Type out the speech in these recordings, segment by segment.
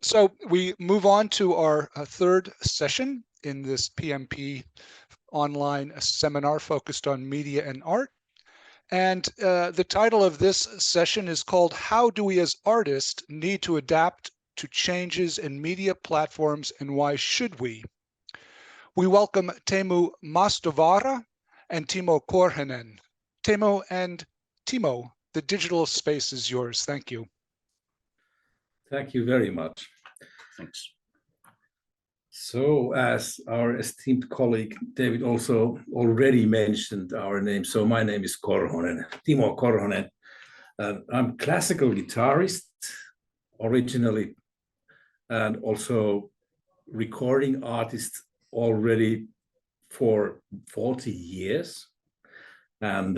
So we move on to our third session in this PMP online seminar focused on media and art. And the title of this session is called How Do We as Artists Need to Adapt to Changes in Media Platforms and Why Should We? We welcome Teemu Mastovara and Timo Korhonen. Teemu and Timo, the digital space is yours. Thank you. Thank you very much. Thanks. So as our esteemed colleague David also already mentioned our name, so my name is Korhonen, Timo Korhonen. I'm classical guitarist originally and also recording artist already for 40 years and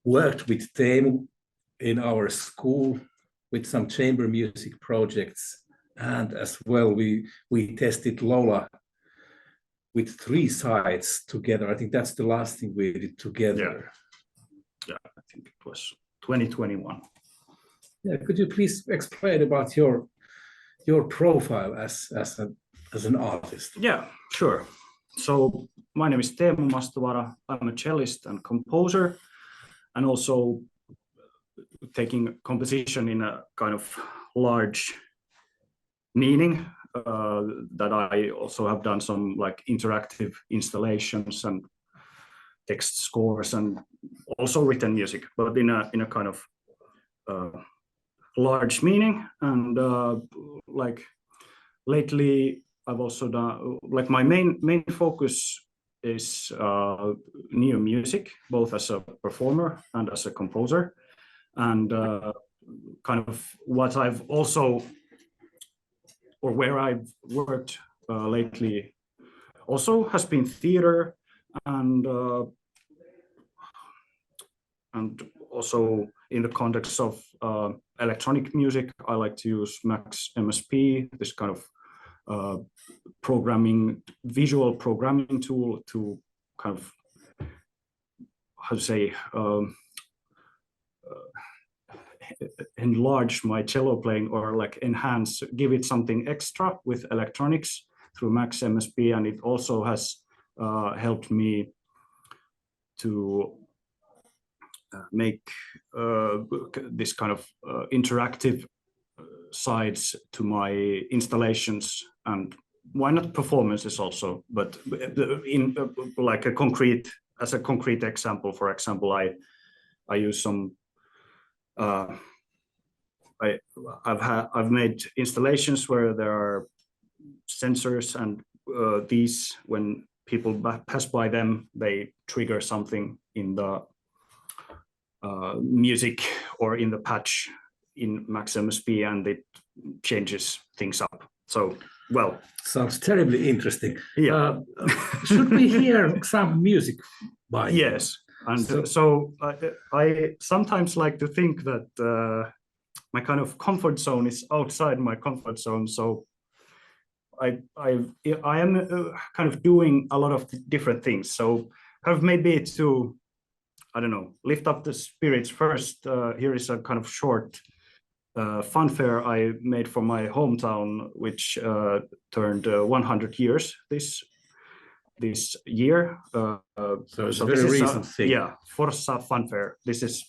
worked with Teemu in our school with some chamber music projects. And as well, we tested Lola with 3 sides together. I think that's the last thing we did together. Yeah, I think it was 2021. Yeah, could you please explain about your profile as an artist? Yeah, sure. So my name is Teemu Mastovara. I'm a cellist and composer, and also taking composition in a kind of large meaning that I also have done some like interactive installations and text scores and also written music, but in a kind of large meaning. And like lately I've also done like my main focus is new music, both as a performer and as a composer. And kind of what I've also, or where I've worked lately also has been theater and also in the context of electronic music, I like to use Max MSP, this kind of visual programming tool to kind of, how to say, enlarge my cello playing, or like enhance, give it something extra with electronics through Max MSP. And it also has helped me to make this kind of interactive sides to my installations, and why not performances also, but in like as a concrete example. For example, I use some I've made installations where there are sensors, and these, when people pass by them, they trigger something in the music or in the patch in Max MSP, and it changes things up. So, well, sounds terribly interesting. Yeah. Should we hear some music by you? Yes. And so I sometimes like to think that my kind of comfort zone is outside my comfort zone. So I am kind of doing a lot of different things. So kind of maybe to, I don't know, lift up the spirits first. Here is a kind of short funfair I made for my hometown, which turned 100 years this year. So it's a very recent thing. Yeah, Forza Funfair. This is.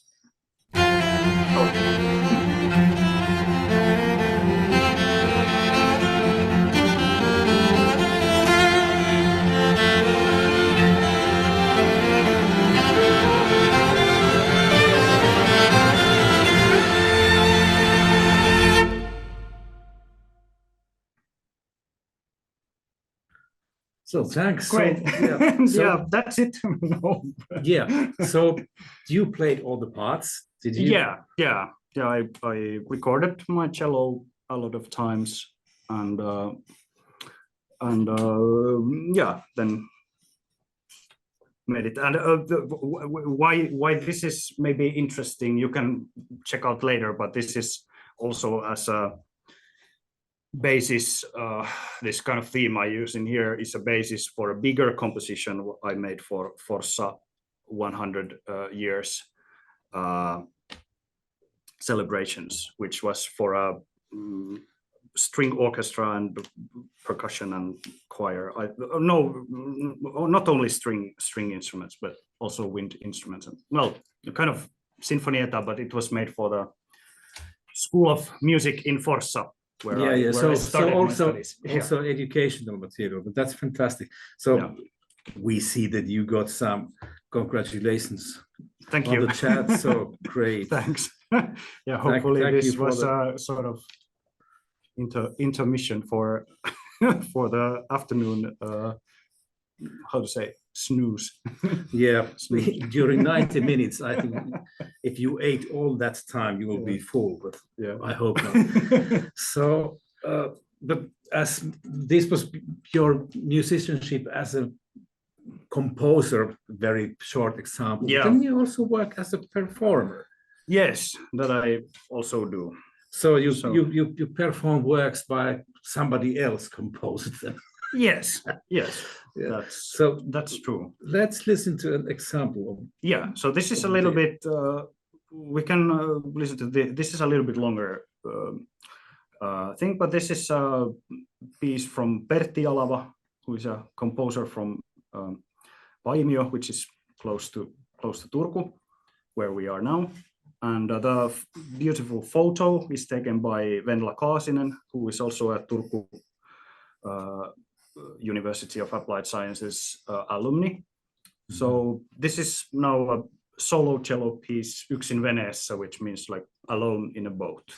So thanks. Great. So, yeah, that's it. No. Yeah. So you played all the parts, did you? Yeah. I recorded my cello a lot of times, and yeah, then made it. And why this is maybe interesting, you can check out later. But this is also as a basis, this kind of theme I use in here is a basis for a bigger composition I made for Forza 100 years celebrations, which was for a string orchestra and percussion and choir. No, not only string instruments, but also wind instruments. And, well, kind of sinfonietta, but it was made for the School of Music in Forssa, where I started my studies. Also educational material, but that's fantastic. So we see that you got some congratulations. Thank on you. the chat. So great. Thanks. Yeah, hopefully thank this you for was a sort of intermission for for the afternoon. How to say, snooze. Yeah, during 90 minutes, I think if you ate all that time, you will be full, but I hope not. So, but as this was your musicianship as a composer, very short example, then you also work as a performer. Yes, that I also do. So you perform works by somebody else composed them. Yes, that's true. Let's listen to an example. So this is a little bit. We can listen to this is a little bit longer thing, but this is a piece from Pertti Alava, who is a composer from Paimio, which is close to Turku, where we are now. And the beautiful photo is taken by Venla Kaasinen, who is also a Turku University of Applied Sciences alumni. So this is now a solo cello piece, Yksin veneessä, which means like alone in a boat.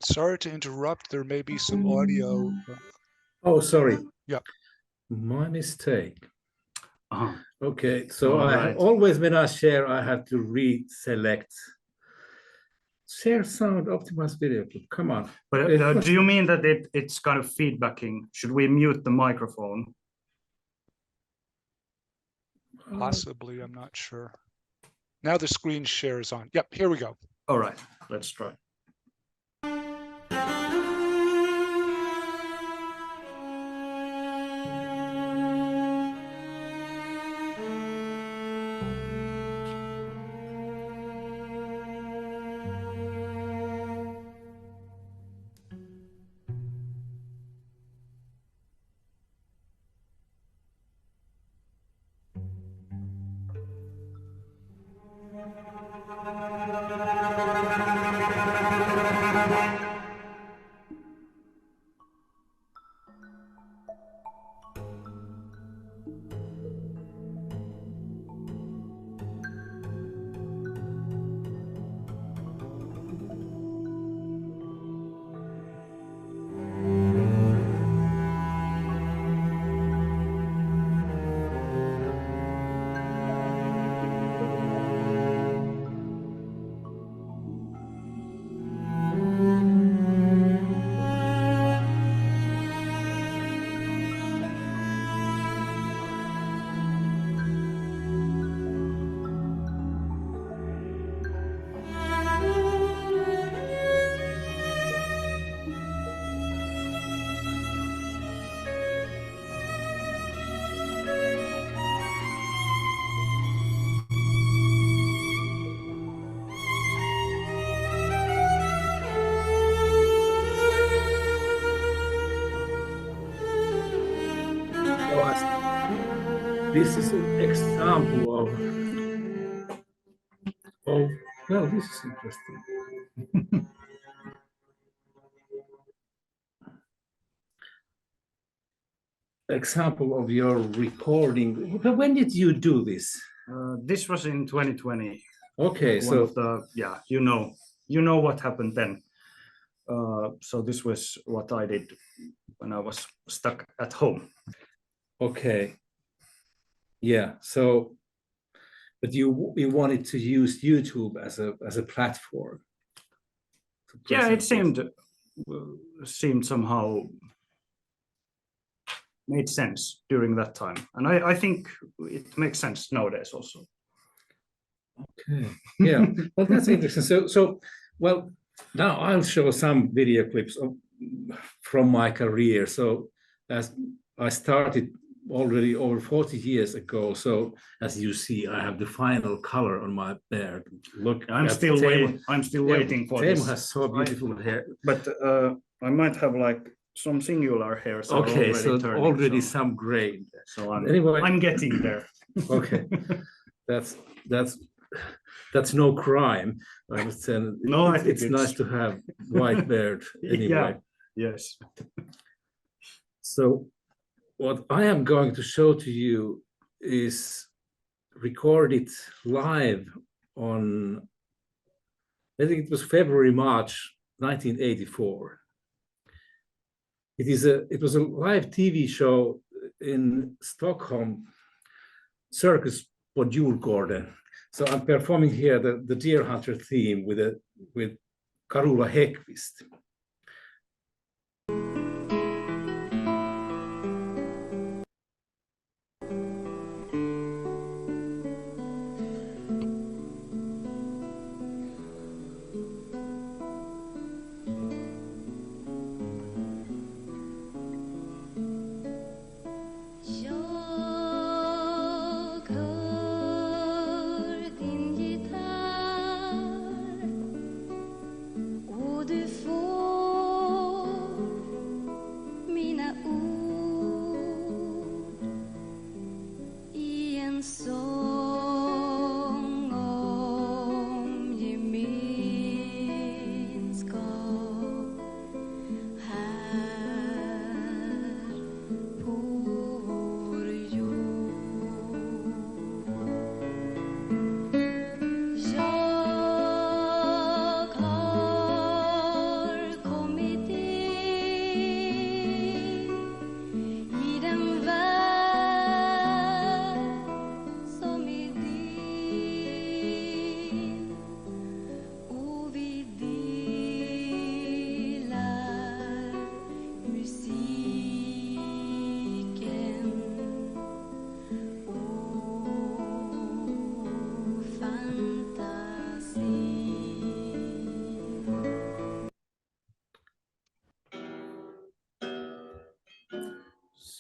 Sorry to interrupt. There may be some audio. Oh, sorry. Yeah. My mistake. Okay, so right. always when I share, I have to reselect. Share sound, optimize video clip. Come on. But do you mean that it's kind of feedbacking? Should we mute the microphone? Possibly, I'm not sure. Now the screen shares on. Yep, here we go. All right, let's try. This is an example of well, this is interesting. Example of your recording. But when did you do this? This was in 2020. Okay, One of the you know what happened then. So this was what I did when I was stuck at home. Okay. Yeah. So, but you wanted to use YouTube as a platform. Yeah, it seemed somehow made sense during that time, and I think it makes sense nowadays also. Okay. Yeah. Well, that's interesting. So well, now I'll show some video clips from my career. So as I started already over 40 years ago. So as you see, I have the final color on my beard. Look, I'm still waiting. I'm still waiting for Teemu this. has so beautiful hair. But I might have like some singular hairs. Okay, already so turning, already so, some gray. so I'm, Anyway, I'm getting there. Okay, that's no crime. I understand. No, I think it's nice to have white beard anyway. Yeah. Yes. So what I am going to show to you is recorded live on, I think it was February, March 1984. It was a live TV show in Stockholm, Circus på Djurgården. So I'm performing here the Deer Hunter theme with Karula Häggkvist.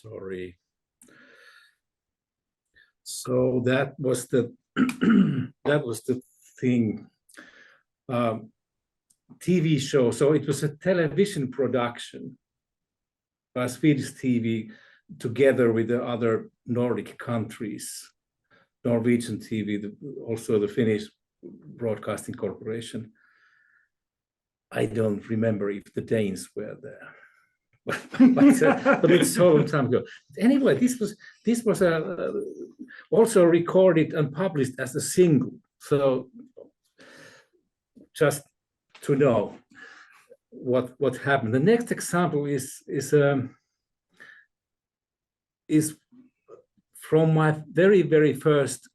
Sorry. So that was the thing. TV show. So it was a television production by Swedish TV together with the other Nordic countries, Norwegian TV, also the Finnish Broadcasting Corporation. I don't remember if the Danes were there. But it's so long time ago. Anyway, this was also recorded and published as a single. So just to know what happened. The next example is from my very first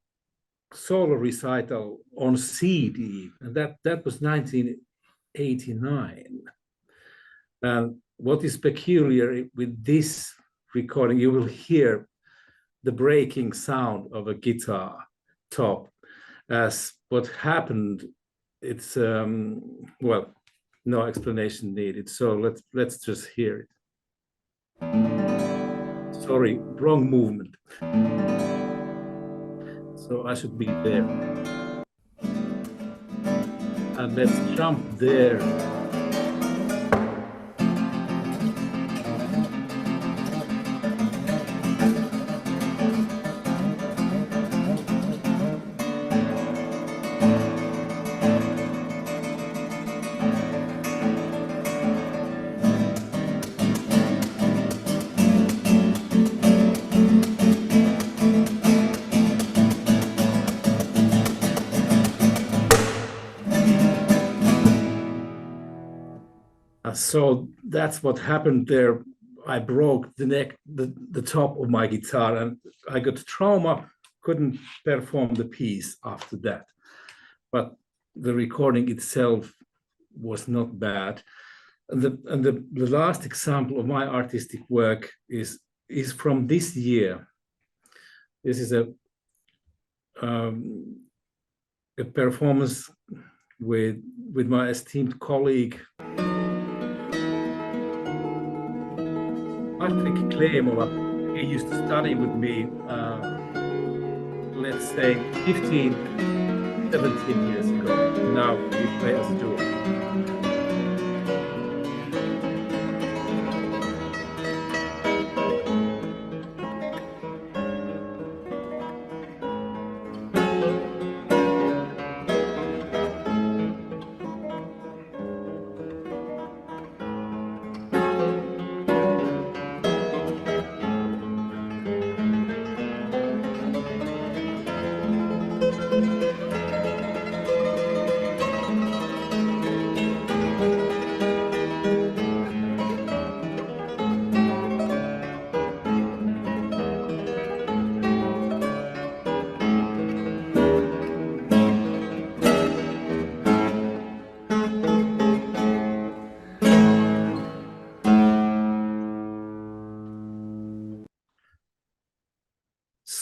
solo recital on CD, and that was 1989. And what is peculiar with this recording, you will hear the breaking sound of a guitar top. As what happened, it's well, no explanation needed. So let's just hear it. Sorry, wrong movement. So I should be there. And let's jump there. So that's what happened there. I broke the top of my guitar, and I got trauma, couldn't perform the piece after that. But the recording itself was not bad. And the last example of my artistic work is from this year. This is a a performance with my esteemed colleague Patrick Kleemola. He used to study with me, let's say 15, 17 years ago. Now we play as a duo.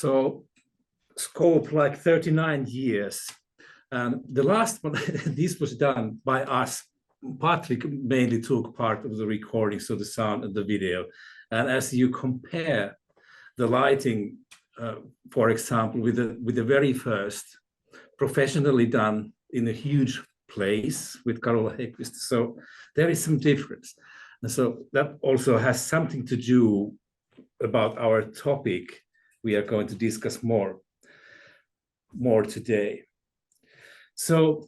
So scope like 39 years. The last one, this was done by us. Patrick mainly took part of the recording, so the sound and the video. And as you compare the lighting, for example, with the very first, professionally done in a huge place with Carola Häggkvist, so there is some difference. And so that also has something to do about our topic we are going to discuss more today. So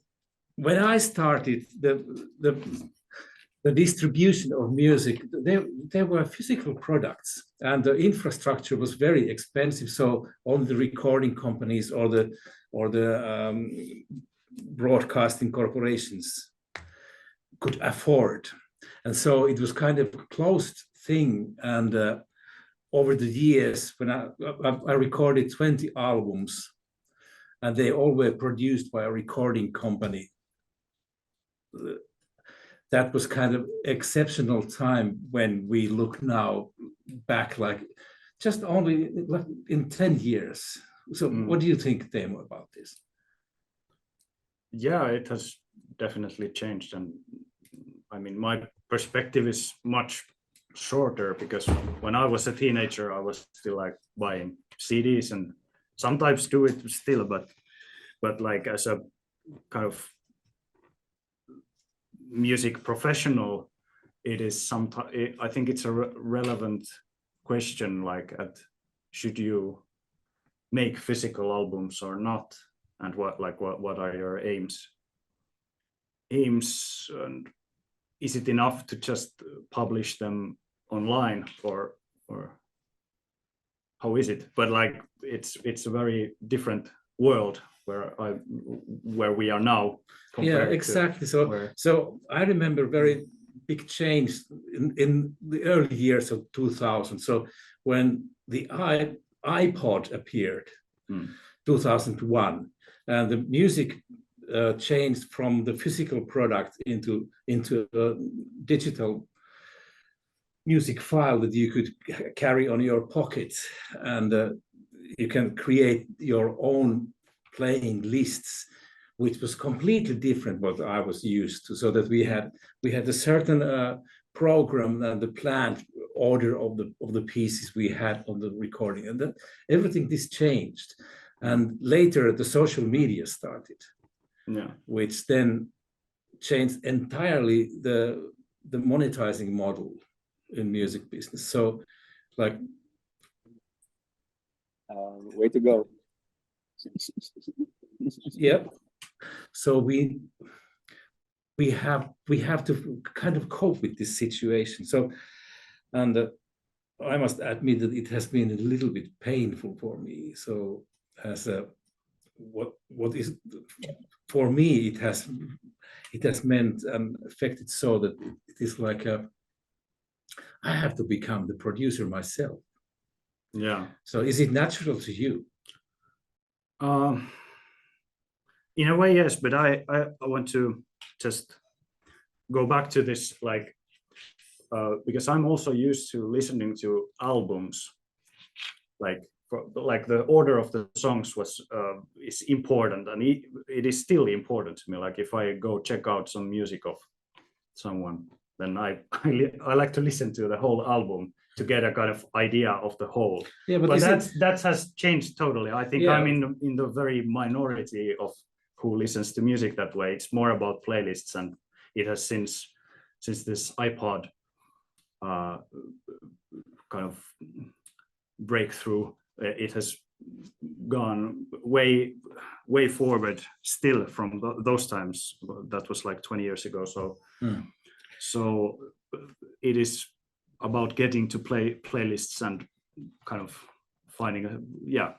when I started the distribution of music, there were physical products and the infrastructure was very expensive. So only the recording companies or the broadcasting corporations could afford. And so it was kind of a closed thing. And over the years, when I recorded 20 albums, and they all were produced by a recording company. That was kind of exceptional time when we look now back, like just only like in 10 years. So what do you think, Teemu, about this? Yeah, it has definitely changed. And I mean, my perspective is much shorter because when I was a teenager, I was still like buying CDs and sometimes do it still, but like as a kind of music professional, it is sometimes, I think it's a relevant question, like should you make physical albums or not, and what are your aims, and is it enough to just publish them online, or how is it? But like it's a very different world where we are now. Yeah, exactly. So I remember very big change in the early years of 2000. So when the iPod appeared, 2001, and the music changed from the physical product into a digital music file that you could carry on your pocket, and you can create your own playing lists, which was completely different what I was used to. So that we had a certain program and the planned order of the pieces we had on the recording, and then everything this changed. And later the social media started, which then changed entirely the monetizing model in music business. So like way to go. Yeah. So we have to kind of cope with this situation. So, and I must admit that it has been a little bit painful for me. So as what is for me, it has meant affected so that it is like I have to become the producer myself. Yeah. So is it natural to you? In a way, yes, but I want to just go back to this, like, because I'm also used to listening to albums, like like the order of the songs is important, and it is still important to me. Like if I go check out some music of someone, then I like to listen to the whole album to get a kind of idea of the whole. Yeah, but that has changed totally. I think I'm in the very minority of who listens to music that way. It's more about playlists, and it has since this iPod kind of breakthrough, it has gone way forward still from those times. That was like 20 years ago. So it is about getting to playlists and kind of finding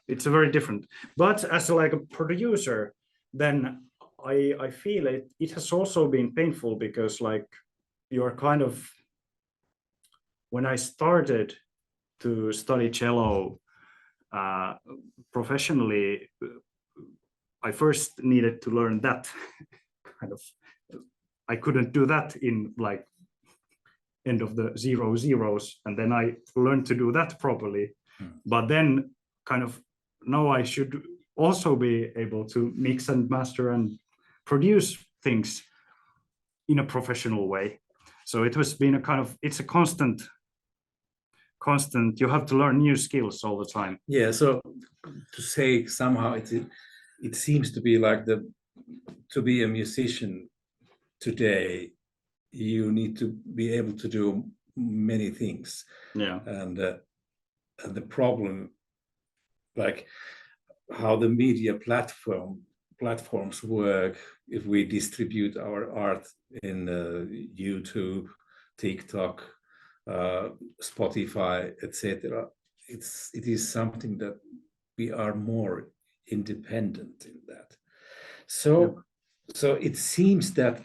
it's a very different. But as like a producer, then I feel it has also been painful, because like you're kind of, when I started to study cello professionally, I first needed to learn that kind of. I couldn't do that in like end of the 00s, and then I learned to do that properly. But then kind of now I should also be able to mix and master and produce things in a professional way. So it has been a kind of, it's a constant, you have to learn new skills all the time. Yeah, so to say somehow it seems to be like to be a musician today, you need to be able to do many things. Yeah. And the problem, like how the media platforms work, if we distribute our art in YouTube, TikTok, Spotify, etc., it is something that we are more independent in that. So it seems that,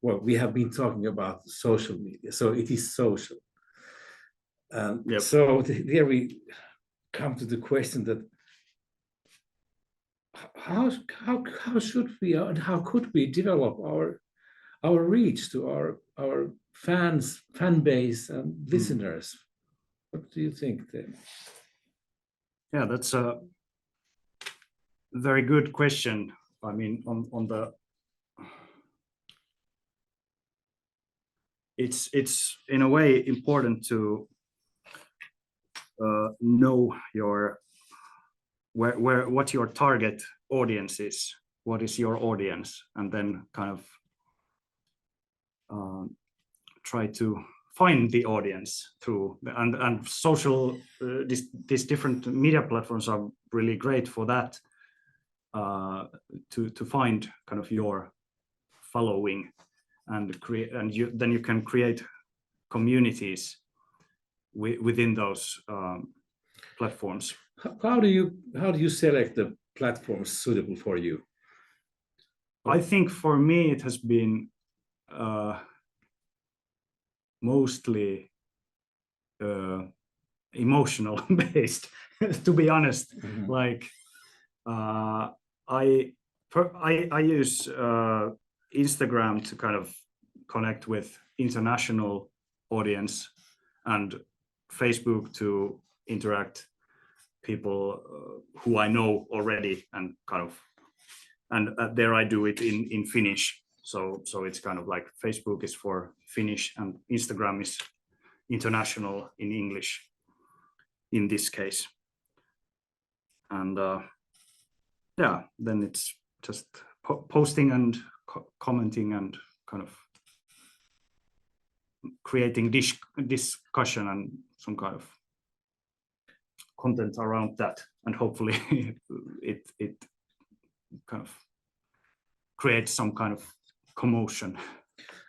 well, we have been talking about social media, so it is social. And so there we come to the question that how should we and how could we develop our reach to our fan base and listeners? What do you think then? Yeah, that's a very good question. I mean, on the it's in a way important to know what your target audience is, what is your audience, and then kind of try to find the audience through and social these different media platforms are really great for that, to find kind of your following and create, and then you can create communities within those platforms. How do you select the platforms suitable for you? I think for me it has been mostly emotional based, to be honest. Mm-hmm. Like I use Instagram to kind of connect with international audience, and Facebook to interact people who I know already, and kind of, and there I do it in Finnish. So it's kind of like Facebook is for Finnish and Instagram is international in English in this case. And then it's just posting and commenting and kind of creating discussion and some kind of content around that, and hopefully it kind of creates some kind of commotion.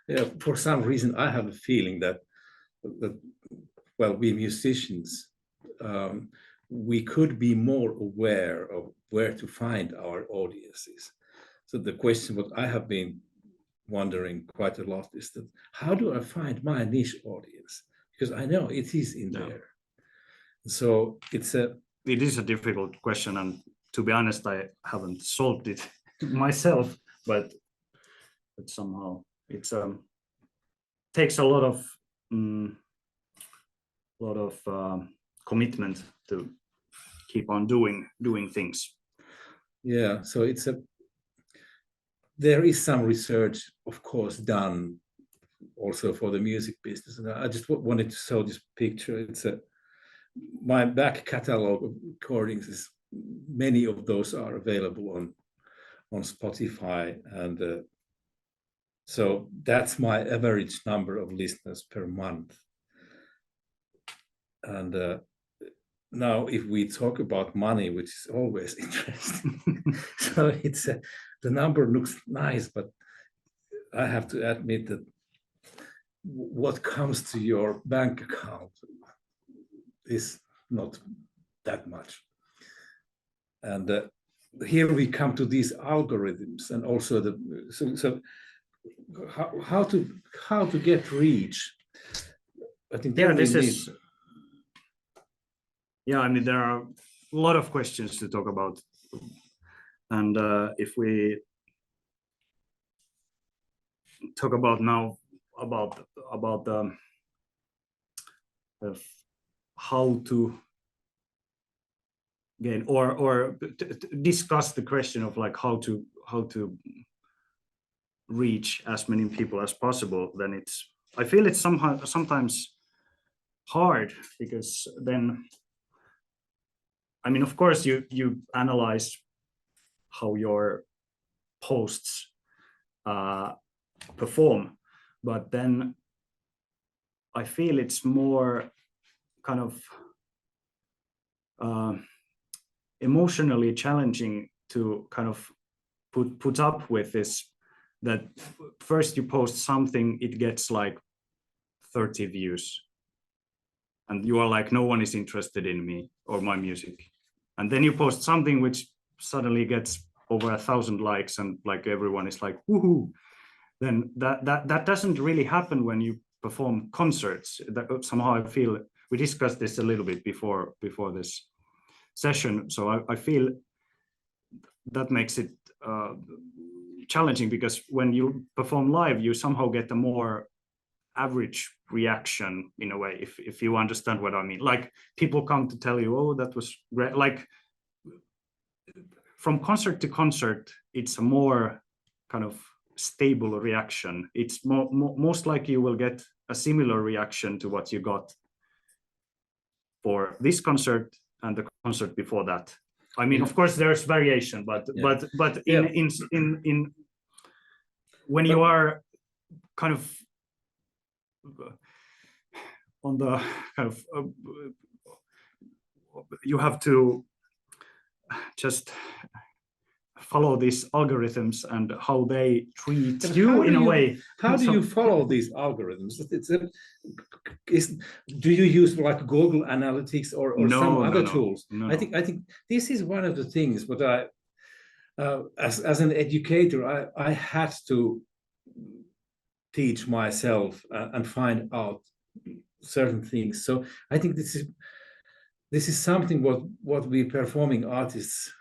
Yeah, for some reason I have a feeling that well, we musicians, we could be more aware of where to find our audiences. So the question what I have been wondering quite a lot is that how do I find my niche audience? Because I know it is in there. So it is a difficult question, and to be honest, I haven't solved it myself, but somehow it's takes a lot of commitment to keep on doing things. Yeah, so there is some research, of course, done also for the music business. And I just wanted to show this picture. It's my back catalog of recordings is, many of those are available on Spotify, and so that's my average number of listeners per month. And now, if we talk about money, which is always interesting, so the number looks nice, but I have to admit that what comes to your bank account is not that much. And here we come to these algorithms, and also so how to get reach. I think Yeah, this is. Yeah, I mean, there are a lot of questions to talk about, and if we talk about now about how to gain or discuss the question of like how to reach as many people as possible, then I feel it's sometimes hard, because then, I mean, of course you analyze how your posts perform, but then I feel it's more kind of emotionally challenging to kind of put up with this, that first you post something, it gets like 30 views, and you are like, no one is interested in me or my music. And then you post something which suddenly gets over 1,000 likes, and like everyone is like, woohoo. Then that doesn't really happen when you perform concerts. That somehow I feel, we discussed this a little bit before this session, so I feel that makes it challenging, because when you perform live, you somehow get a more average reaction in a way, if you understand what I mean. Like, people come to tell you, oh, that was great. Like, from concert to concert, it's a more kind of stable reaction. It's most likely you will get a similar reaction to what you got for this concert and the concert before that. I mean, of course, there's variation, but in when you are kind of on the kind of you have to just follow these algorithms and how they treat you in a way. How do you follow these algorithms? Do you use like Google Analytics or some other tools? No. I think this is one of the things. But as an educator, I had to teach myself and find out certain things. So I think this is something what we performing artists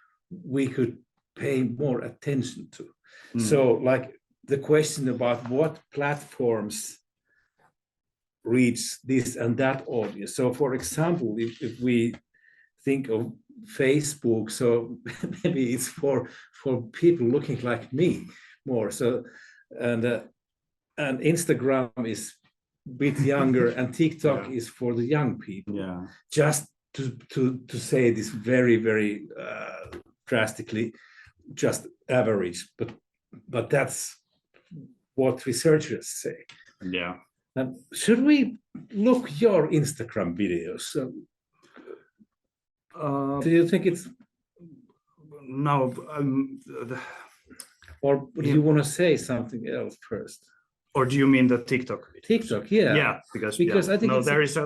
we could pay more attention to. So like the question about what platforms reach this and that audience. So for example, if we think of Facebook, so maybe it's for people looking like me more. So and Instagram is a bit younger, and TikTok is for the young people. Yeah. Just to say this very, very drastically, just average, but that's what researchers say. Yeah. Should we look your Instagram videos? Do you think it's no? Or do you want to say something else first? Or do you mean the TikTok videos? TikTok, yeah. Yeah, because I think there is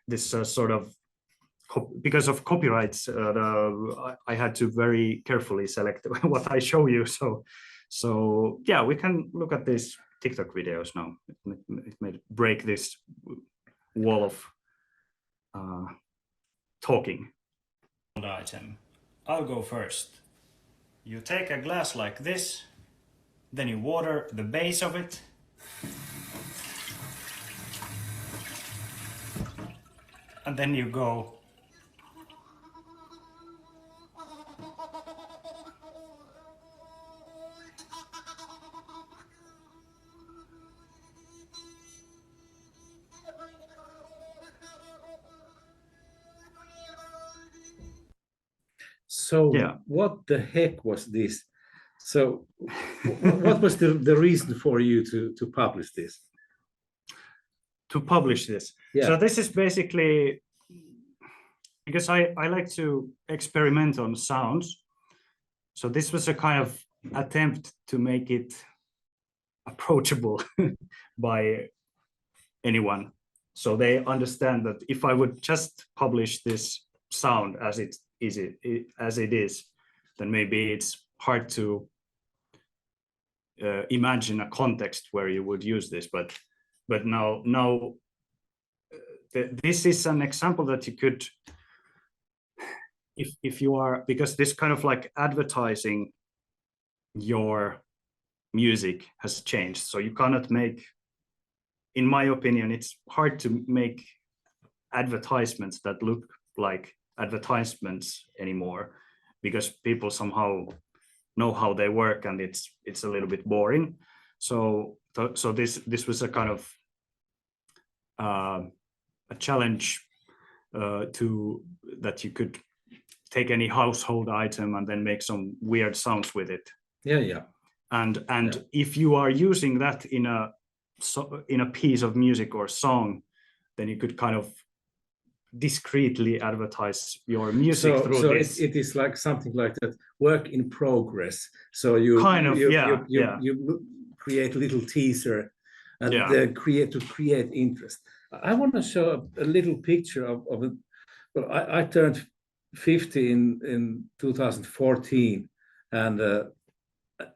this sort of, because of copyrights, I had to very carefully select what I show you. So yeah, we can look at these TikTok videos now. It may break this wall of talking. Item. I'll go first. You take a glass like this, then you water the base of it. And then you go So Yeah. what the heck was this? So what was the reason for you to publish this? To publish this. Yeah. So this is basically because I like to experiment on sounds. So this was a kind of attempt to make it approachable by anyone. So they understand that if I would just publish this sound as it is, then maybe it's hard to imagine a context where you would use this. But now this is an example that you could, if you are, because this kind of like advertising your music has changed. So you cannot make, in my opinion, it's hard to make advertisements that look like advertisements anymore, because people somehow know how they work, and it's a little bit boring. So this was a kind of a challenge to that you could take any household item and then make some weird sounds with it. Yeah. And if you are using that in a piece of music or song, then you could kind of discreetly advertise your music through this. It is like something like that, work in progress. So you create little teaser and create interest. I want to show a little picture of it. Well, I turned 50 in 2014, and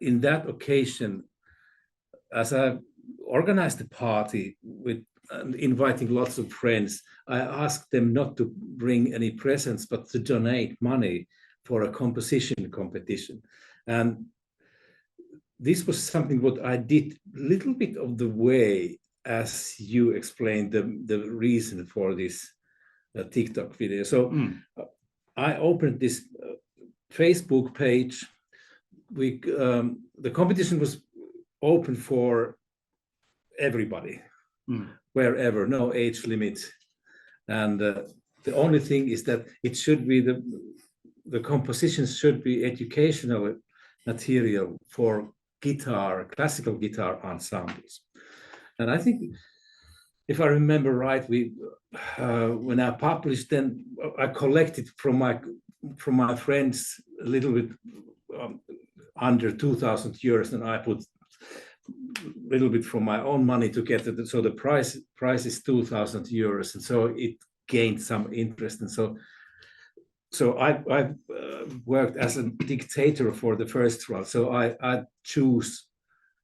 in that occasion, as I organized a party with inviting lots of friends, I asked them not to bring any presents, but to donate money for a composition competition. And this was something what I did a little bit of the way as you explained the reason for this TikTok video. So I opened this Facebook page. The competition was open for everybody, wherever, no age limit. And the only thing is that it should be the compositions should be educational material for classical guitar ensembles. And I think, if I remember right, when I published, then I collected from my friends a little bit under 2,000 euros, and I put a little bit from my own money to get it. So the price is 2,000 euros, and so it gained some interest. And so I worked as a dictator for the first round. So I choose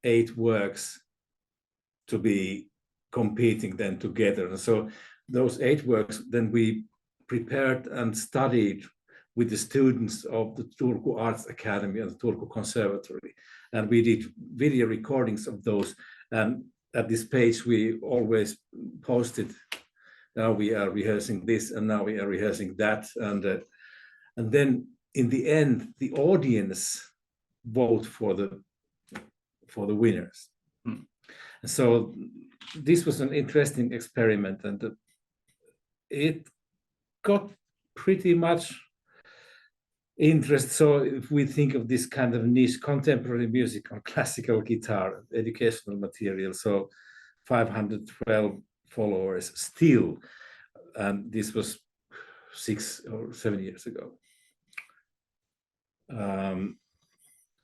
8 works to be competing then together. And so those 8 works, then we prepared and studied with the students of the Turku Arts Academy and the Turku Conservatory. And we did video recordings of those. And at this page, we always posted, now we are rehearsing this, and now we are rehearsing that. And then in the end, the audience vote for the winners. And so this was an interesting experiment, and it got pretty much interest. So if we think of this kind of niche contemporary music on classical guitar, educational material, so 512 followers still, and this was 6 or 7 years ago.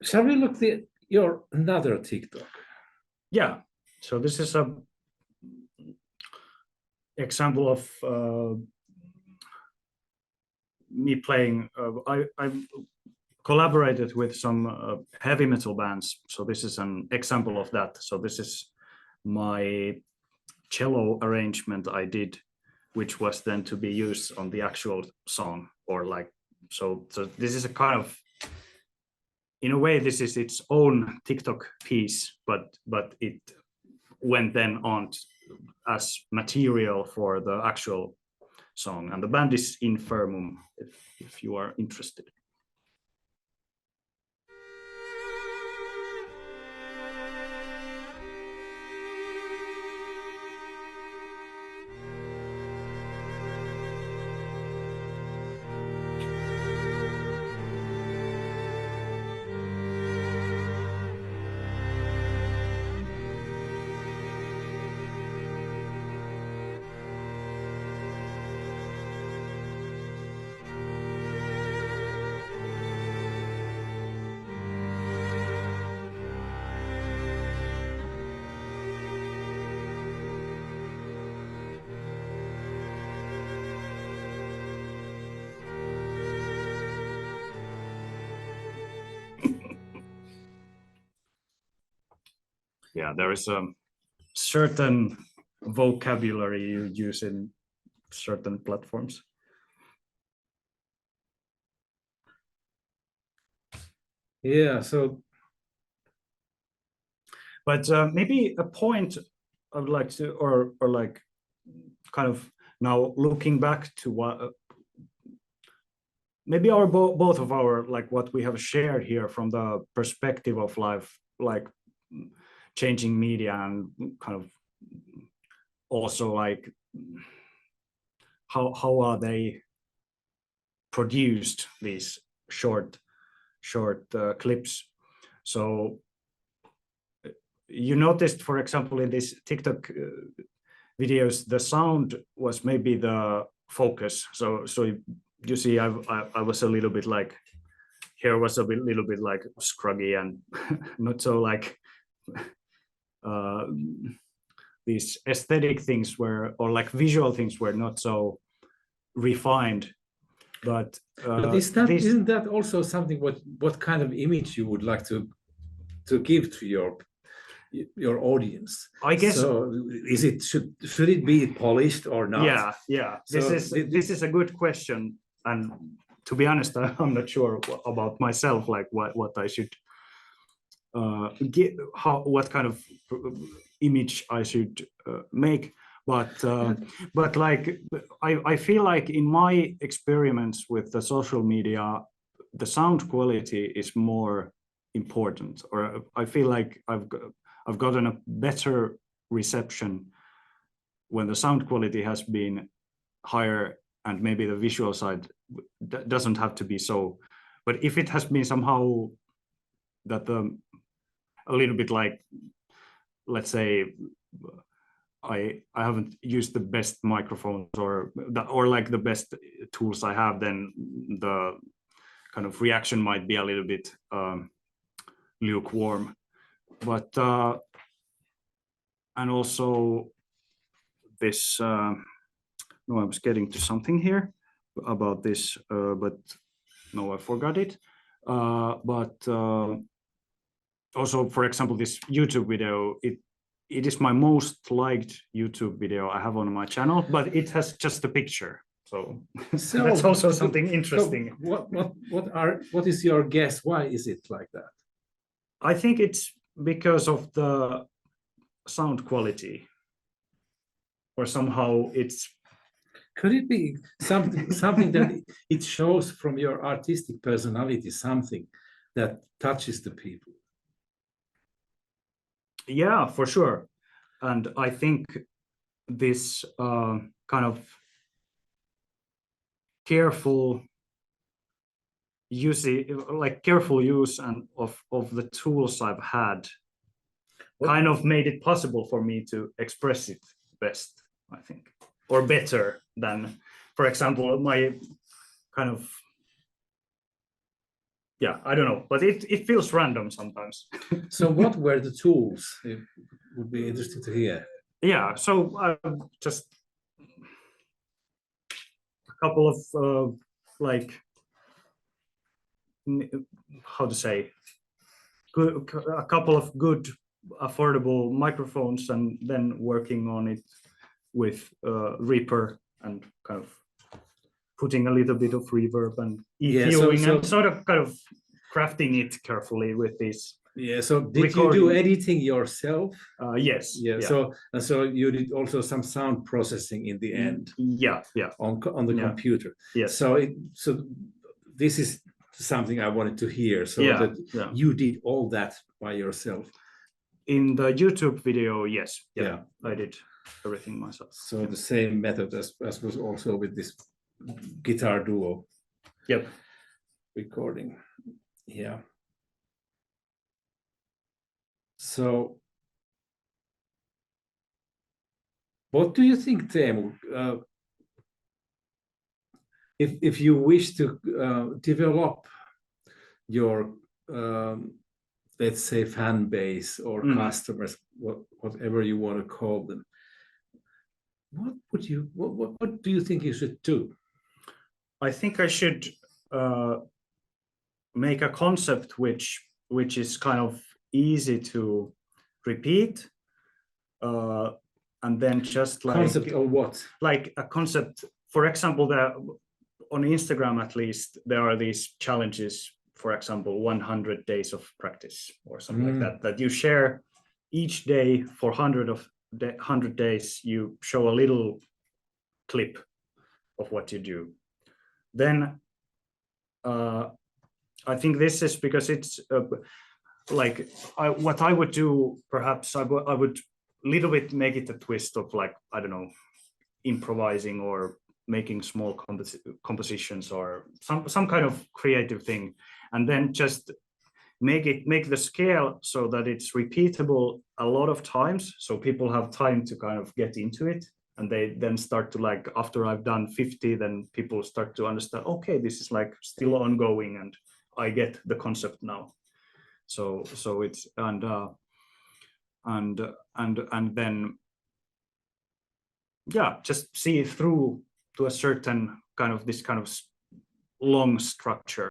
Shall we look at your another TikTok? Yeah. So this is a example of me playing. I've collaborated with some heavy metal bands. So this is an example of that. So this is my cello arrangement I did, which was then to be used on the actual song, or like, so this is a kind of, in a way, this is its own TikTok piece, but it went then on as material for the actual song. And the band is Infirmum, if you are interested. yeah, there is a certain vocabulary you use in certain platforms. Yeah, so but maybe a point I would like to, or like kind of now looking back to what maybe our both of our, like what we have shared here from the perspective of life, like changing media and kind of also like how are they produced, these short clips. So you noticed, for example, in these TikTok videos, the sound was maybe the focus. So you see, I was a little bit like, here was a little bit like scruggy and not so like these aesthetic things were, or like visual things were not so refined. But isn't that also something what kind of image you would like to give to your audience? I guess so. Is it should it be polished or not? Yeah. So this is a good question, and to be honest, I'm not sure about myself, like what I should get, what kind of image I should make. But like I feel like in my experiments with the social media, the sound quality is more important, or I feel like I've gotten a better reception when the sound quality has been higher, and maybe the visual side doesn't have to be so. But if it has been somehow that a little bit like, let's say, I haven't used the best microphones or like the best tools I have, then the kind of reaction might be a little bit lukewarm. But and also this no, I was getting to something here about this, but no, I forgot it. But also, for example, this YouTube video, it is my most liked YouTube video I have on my channel, but it has just a picture. So that's also something interesting. What is your guess? Why is it like that? I think it's because of the sound quality, or somehow it's. Could it be something that it shows from your artistic personality, something that touches the people? Yeah, for sure. And I think this kind of careful use and of the tools I've had kind of made it possible for me to express it best, I think, or better than, for example, my kind of, yeah, I don't know, but it feels random sometimes. So what were the tools? It would be interesting to hear. Yeah, so just a couple of like, how to say, a couple of good affordable microphones, and then working on it with Reaper and kind of putting a little bit of reverb and EQing, and sort of kind of crafting it carefully with this. Yeah. So did you do editing yourself? Yes. Yeah. So you did also some sound processing in the end. Yeah. On the computer. Yes. So this is something I wanted to hear. So that you did all that by yourself. In the YouTube video, yes. Yeah. I did everything myself. So the same method as was also with this guitar duo. Yep. Recording. Yeah. So what do you think, Teemu? If you wish to develop your let's say fan base or customers, whatever you want to call them, what do you think you should do? I think I should make a concept which is kind of easy to repeat, and then just like Concept of what? like a concept. For example, on Instagram at least there are these challenges. For example, 100 days of practice or something like that. That you share each day for 100 days. You show a little clip of what you do. Then I think this is because it's like what I would do. Perhaps I would little bit make it a twist of like, I don't know, improvising or making small compositions or some kind of creative thing, and then just make the scale so that it's repeatable a lot of times, so people have time to kind of get into it, and they then start to like, after I've done 50, then people start to understand, okay, this is like still ongoing and I get the concept now. So it's and then yeah, just see through to a certain kind of this kind of long structure.